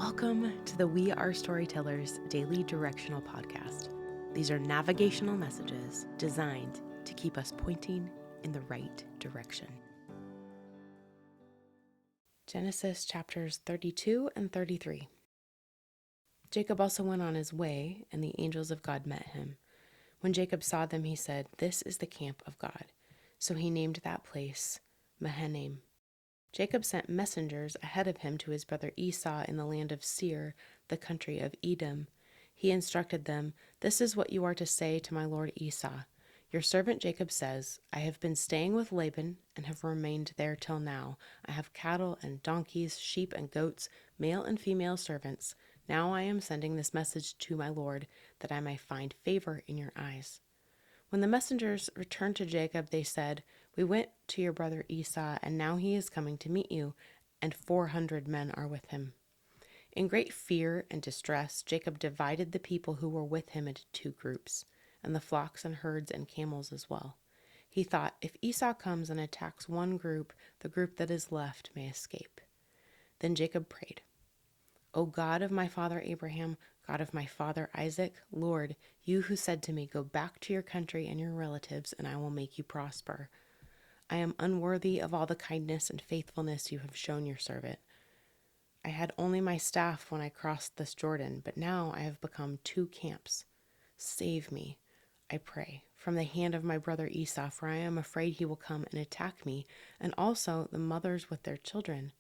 Welcome to the We Are Storytellers Daily Directional Podcast. These are navigational messages designed to keep us pointing in the right direction. Genesis chapters 32 and 33. Jacob also went on his way, and the angels of God met him. When Jacob saw them, he said, "This is the camp of God." So he named that place Mahanaim. Jacob sent messengers ahead of him to his brother Esau in the land of Seir, the country of Edom. He instructed them, "This is what you are to say to my lord Esau. Your servant Jacob says, I have been staying with Laban and have remained there till now. I have cattle and donkeys, sheep and goats, male and female servants. Now I am sending this message to my lord, that I may find favor in your eyes." When the messengers returned to Jacob, they said, "We went to your brother Esau, and now he is coming to meet you, and 400 men are with him." In great fear and distress, Jacob divided the people who were with him into two groups, and the flocks and herds and camels as well. He thought, if Esau comes and attacks one group, the group that is left may escape. Then Jacob prayed, "O God of my father Abraham, God of my father Isaac, Lord, you who said to me, 'Go back to your country and your relatives, and I will make you prosper.' I am unworthy of all the kindness and faithfulness you have shown your servant. I had only my staff when I crossed this Jordan, but now I have become two camps. Save me, I pray, from the hand of my brother Esau, for I am afraid he will come and attack me, and also the mothers with their children.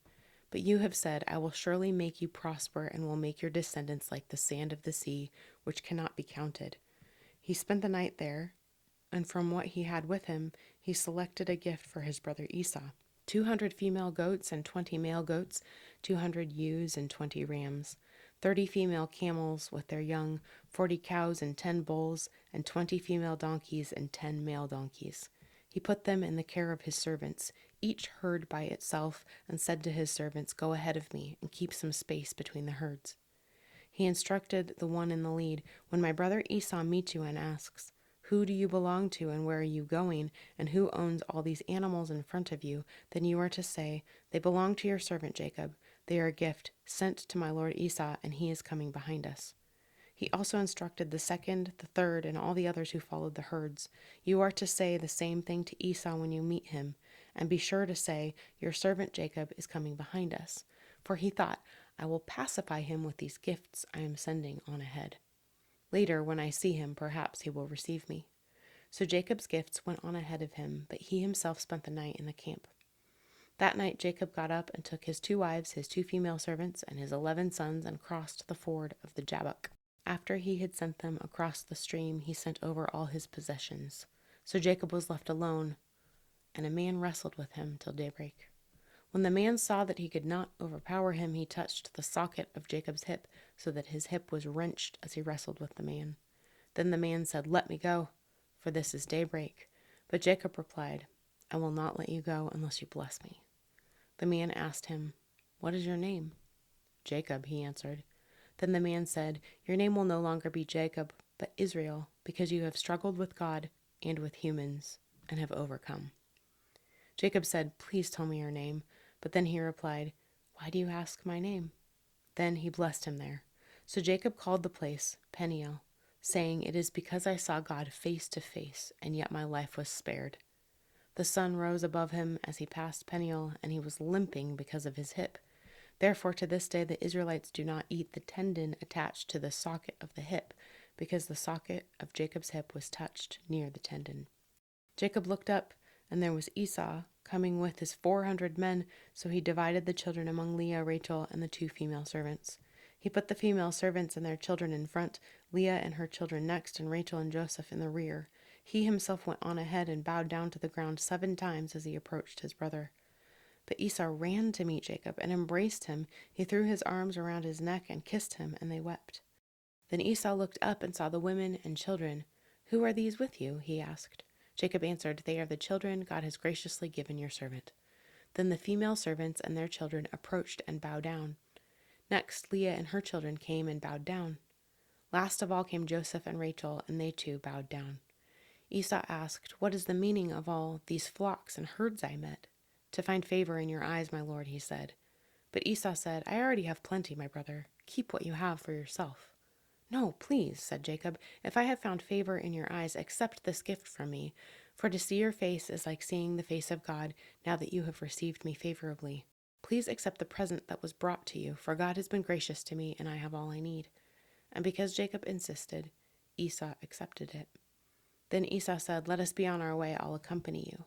But you have said, I will surely make you prosper and will make your descendants like the sand of the sea, which cannot be counted." He spent the night there, and from what he had with him, he selected a gift for his brother Esau: 200 female goats and 20 male goats, 200 ewes and 20 rams, 30 female camels with their young, 40 cows and 10 bulls, and 20 female donkeys and 10 male donkeys. He put them in the care of his servants, each herd by itself, and said to his servants, "Go ahead of me and keep some space between the herds." He instructed the one in the lead, "When my brother Esau meets you and asks, 'Who do you belong to and where are you going, and who owns all these animals in front of you?' then you are to say, 'They belong to your servant Jacob. They are a gift sent to my lord Esau, and he is coming behind us.'" He also instructed the second, the third, and all the others who followed the herds, "You are to say the same thing to Esau when you meet him, and be sure to say, 'Your servant Jacob is coming behind us.' For he thought, 'I will pacify him with these gifts I am sending on ahead. Later, when I see him, perhaps he will receive me.' So Jacob's gifts went on ahead of him, but he himself spent the night in the camp. That night Jacob got up and took his 2 wives, his 2 female servants, and his 11 sons, and crossed the ford of the Jabbok. After he had sent them across the stream, he sent over all his possessions. So Jacob was left alone, and a man wrestled with him till daybreak. When the man saw that he could not overpower him, he touched the socket of Jacob's hip, so that his hip was wrenched as he wrestled with the man. Then the man said, "Let me go, for this is daybreak." But Jacob replied, "I will not let you go unless you bless me." The man asked him, "What is your name?" "Jacob," he answered. Then the man said, "Your name will no longer be Jacob, but Israel, because you have struggled with God and with humans and have overcome." Jacob said, "Please tell me your name." But then he replied, "Why do you ask my name?" Then he blessed him there. So Jacob called the place Peniel, saying, "It is because I saw God face to face, and yet my life was spared." The sun rose above him as he passed Peniel, and he was limping because of his hip. Therefore, to this day, the Israelites do not eat the tendon attached to the socket of the hip, because the socket of Jacob's hip was touched near the tendon. Jacob looked up, and there was Esau coming with his 400 men, so he divided the children among Leah, Rachel, and the 2 female servants. He put the female servants and their children in front, Leah and her children next, and Rachel and Joseph in the rear. He himself went on ahead and bowed down to the ground 7 times as he approached his brother. But Esau ran to meet Jacob and embraced him. He threw his arms around his neck and kissed him, and they wept. Then Esau looked up and saw the women and children. "Who are these with you?" he asked. Jacob answered, "They are the children God has graciously given your servant." Then the female servants and their children approached and bowed down. Next, Leah and her children came and bowed down. Last of all came Joseph and Rachel, and they too bowed down. Esau asked, "What is the meaning of all these flocks and herds I met?" "To find favor in your eyes, my lord," he said. But Esau said, "I already have plenty, my brother. keep what you have for yourself." "No, please," said Jacob. "If I have found favor in your eyes, accept this gift from me. For to see your face is like seeing the face of God, now that you have received me favorably. Please accept the present that was brought to you, for God has been gracious to me, and I have all I need." And because Jacob insisted, Esau accepted it. Then Esau said, "Let us be on our way, I'll accompany you."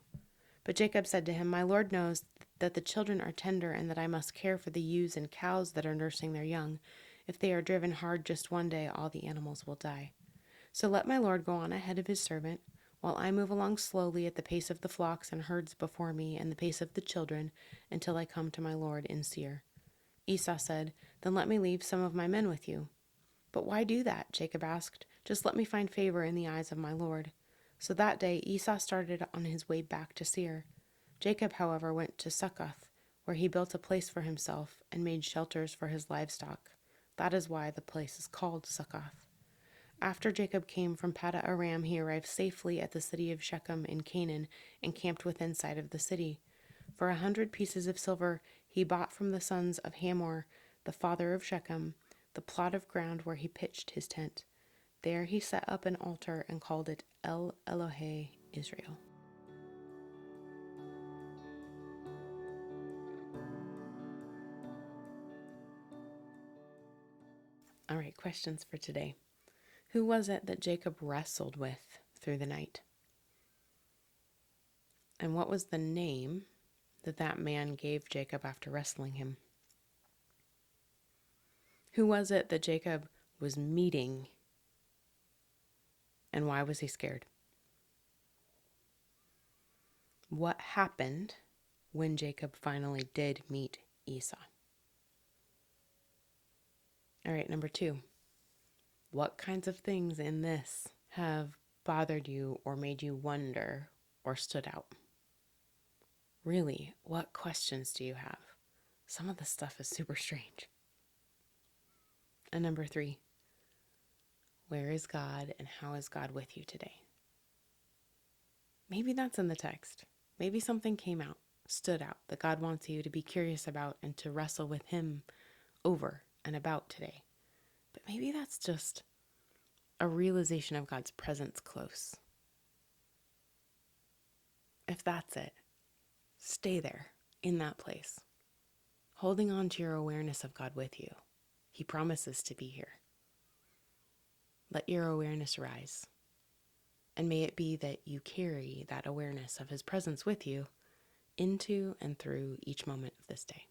But Jacob said to him, "My Lord knows that the children are tender, and that I must care for the ewes and cows that are nursing their young. If they are driven hard just one day, all the animals will die. So let my Lord go on ahead of his servant, while I move along slowly at the pace of the flocks and herds before me, and the pace of the children, until I come to my Lord in Seir." Esau said, "Then let me leave some of my men with you." "But why do that?" Jacob asked. "Just let me find favor in the eyes of my Lord." So that day Esau started on his way back to Seir. Jacob, however, went to Succoth, where he built a place for himself and made shelters for his livestock. That is why the place is called Succoth. After Jacob came from Paddan Aram, he arrived safely at the city of Shechem in Canaan and camped within sight of the city. For 100 pieces of silver he bought from the sons of Hamor, the father of Shechem, the plot of ground where he pitched his tent. There he set up an altar and called it El Elohe Israel. All right, questions for today. Who was it that Jacob wrestled with through the night? And what was the name that man gave Jacob after wrestling him? Who was it that Jacob was meeting, and why was he scared? What happened when Jacob finally did meet Esau? All right, number 2. What kinds of things in this have bothered you or made you wonder or stood out? Really, what questions do you have? Some of this stuff is super strange. And number 3, where is God and how is God with you today? Maybe that's in the text. Maybe something stood out that God wants you to be curious about and to wrestle with Him over and about today. But maybe that's just a realization of God's presence close. If that's it, stay there in that place, holding on to your awareness of God with you. He promises to be here. Let your awareness rise. And may it be that you carry that awareness of His presence with you into and through each moment of this day.